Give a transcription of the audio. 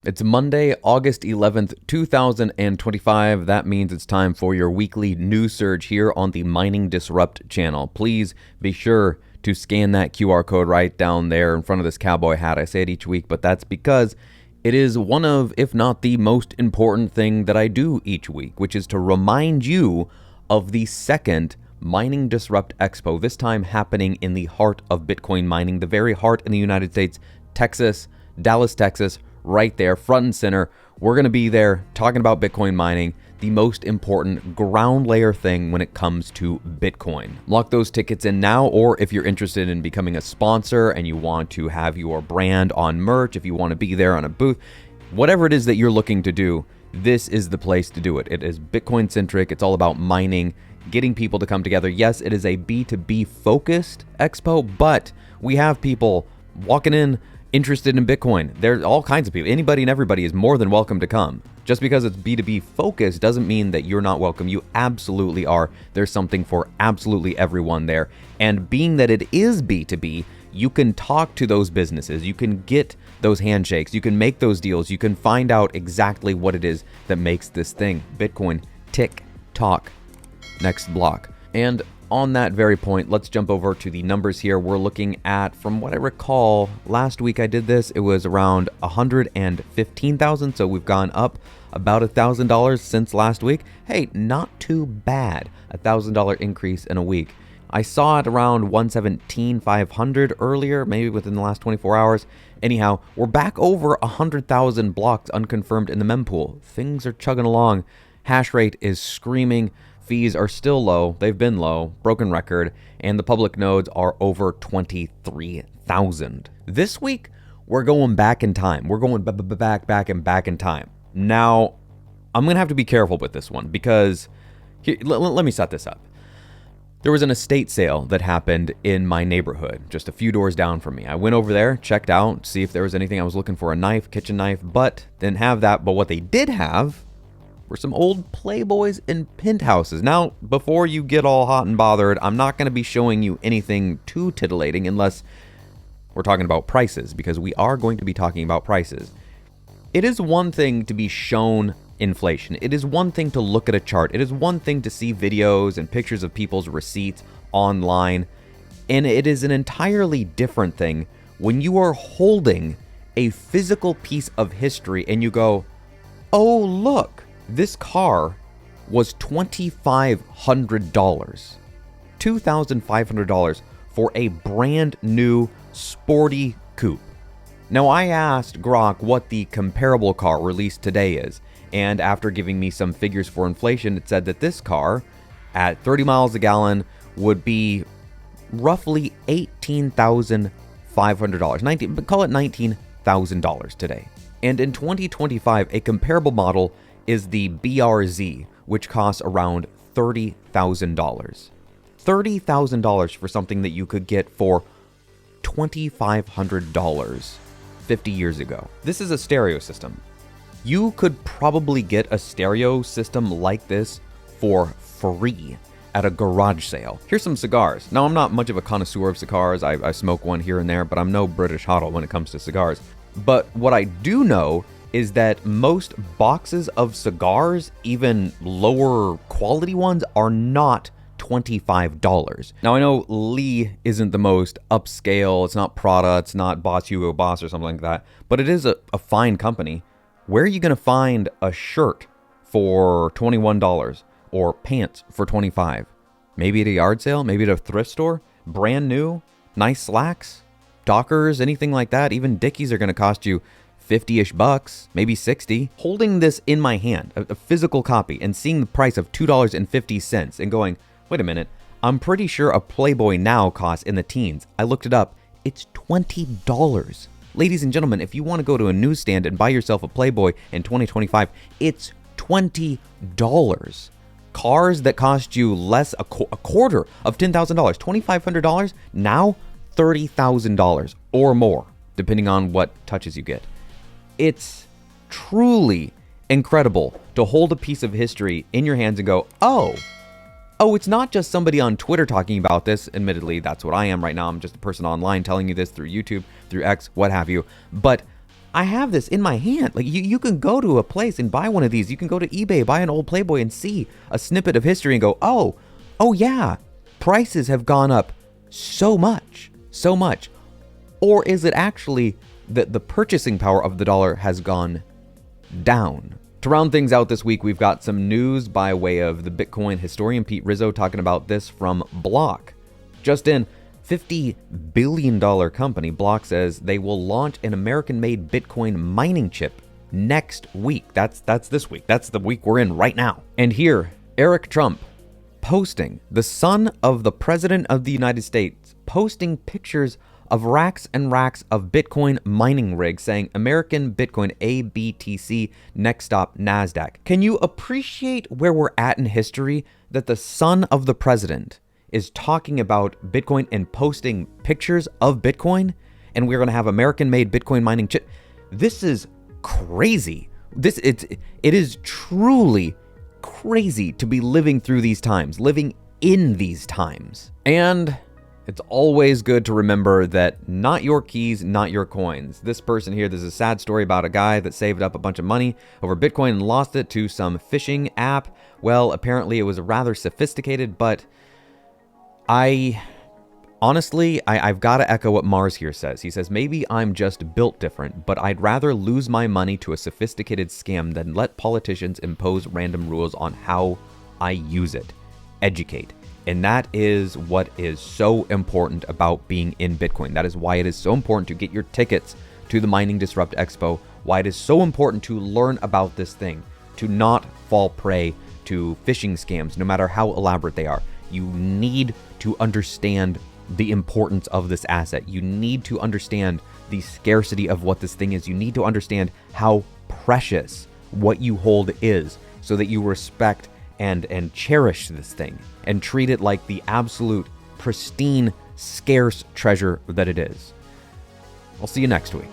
It's Monday, August 11th, 2025. That means it's time for your weekly news surge here on the Mining Disrupt channel. Please be sure to scan that QR code right down there in front of this cowboy hat. I say it each week, but that's because it is one of, if not the most important thing that I do each week, which is to remind you of the second Mining Disrupt Expo, this time happening in the heart of Bitcoin mining, the very heart in the United States, Texas, Dallas, Texas, right there, front and center. We're going to be there talking about Bitcoin mining, the most important ground layer thing when it comes to Bitcoin. Lock those tickets in now, or if you're interested in becoming a sponsor and you want to have your brand on merch, if you want to be there on a booth, whatever it is that you're looking to do, this is the place to do it. It is Bitcoin centric. It's all about mining, getting people to come together. Yes, it is a B2B focused expo, but we have people walking in interested in Bitcoin. There's all kinds of people. Anybody and everybody is more than welcome to come. Just because it's B2B focused doesn't mean that you're not welcome. You absolutely are. There's something for absolutely everyone there. And being that it is B2B, you can talk to those businesses. You can get those handshakes. You can make those deals. You can find out exactly what it is that makes this thing, Bitcoin, tick, talk, next block. And on that very point, let's jump over to the numbers here. We're looking at, from what I recall, last week I did this, it was around 115,000. So we've gone up about $1,000 since last week. Hey, not too bad. $1,000 increase in a week. I saw it around 117,500 earlier, maybe within the last 24 hours. Anyhow, we're back over 100,000 blocks unconfirmed in the mempool. Things are chugging along. Hash rate is screaming. Fees are still low. They've been low, broken record, and the public nodes are over 23,000. This week, we're going back in time. We're going back in time. Now, I'm going to have to be careful with this one because let me set this up. There was an estate sale that happened in my neighborhood, just a few doors down from me. I went over there, checked out, see if there was anything. I was looking for a knife, kitchen knife, but didn't have that. But what they did have were some old Playboys and penthouses. Now, before you get all hot and bothered, I'm not going to be showing you anything too titillating unless we're talking about prices, because we are going to be talking about prices. It is one thing to be shown inflation. It is one thing to look at a chart. It is one thing to see videos and pictures of people's receipts online. And it is an entirely different thing when you are holding a physical piece of history and you go, oh, look, this car was $2,500. $2,500 for a brand new sporty coupe. Now, I asked Grok what the comparable car released today is, and after giving me some figures for inflation, it said that this car at 30 miles a gallon would be roughly $18,500. Call it $19,000 today. And in 2025, a comparable model is the BRZ, which costs around $30,000. $30,000 for something that you could get for $2,500 50 years ago. This is a stereo system. You could probably get a stereo system like this for free at a garage sale. Here's some cigars. Now, I'm not much of a connoisseur of cigars. I smoke one here and there, but I'm no British HODL when it comes to cigars. But what I do know is that most boxes of cigars, even lower quality ones, are not $25. Now, I know Lee isn't the most upscale. It's not Prada. It's not Boss Hugo Boss or something like that. But it is a fine company. Where are you going to find a shirt for $21 or pants for $25? Maybe at a yard sale? Maybe at a thrift store? Brand new? Nice slacks? Dockers? Anything like that? Even Dickies are going to cost you 50-ish bucks, maybe 60. Holding this in my hand, a physical copy, and seeing the price of $2.50 and going, wait a minute, I'm pretty sure a Playboy now costs in the teens. I looked it up. It's $20. Ladies and gentlemen, if you want to go to a newsstand and buy yourself a Playboy in 2025, it's $20. Cars that cost you less, a quarter of $10,000, $2,500, now $30,000 or more, depending on what touches you get. It's truly incredible to hold a piece of history in your hands and go, oh, it's not just somebody on Twitter talking about this. Admittedly, that's what I am right now. I'm just a person online telling you this through YouTube, through X, what have you. But I have this in my hand. Like you can go to a place and buy one of these. You can go to eBay, buy an old Playboy and see a snippet of history and go, oh yeah, prices have gone up so much. Or is it actually that the purchasing power of the dollar has gone down? To round things out this week, we've got some news by way of the Bitcoin historian Pete Rizzo talking about this from Block. Just in, $50 billion company, Block says they will launch an American-made Bitcoin mining chip next week. That's this week. That's the week we're in right now. And here, Eric Trump posting, the son of the President of the United States, posting pictures of racks and racks of Bitcoin mining rigs saying American Bitcoin ABTC, next stop NASDAQ. Can you appreciate where we're at in history that the son of the president is talking about Bitcoin and posting pictures of Bitcoin, and we're going to have American-made Bitcoin mining chip? This is crazy. It is truly crazy to be living through these times, living in these times. And it's always good to remember that not your keys, not your coins. This person here, there's a sad story about a guy that saved up a bunch of money over Bitcoin and lost it to some phishing app. Well, apparently it was rather sophisticated, but I've got to echo what Mars here says. He says, maybe I'm just built different, but I'd rather lose my money to a sophisticated scam than let politicians impose random rules on how I use it. Educate. And that is what is so important about being in Bitcoin. That is why it is so important to get your tickets to the Mining Disrupt Expo, why it is so important to learn about this thing, to not fall prey to phishing scams, no matter how elaborate they are. You need to understand the importance of this asset. You need to understand the scarcity of what this thing is. You need to understand how precious what you hold is so that you respect and cherish this thing and treat it like the absolute pristine, scarce treasure that it is. I'll see you next week.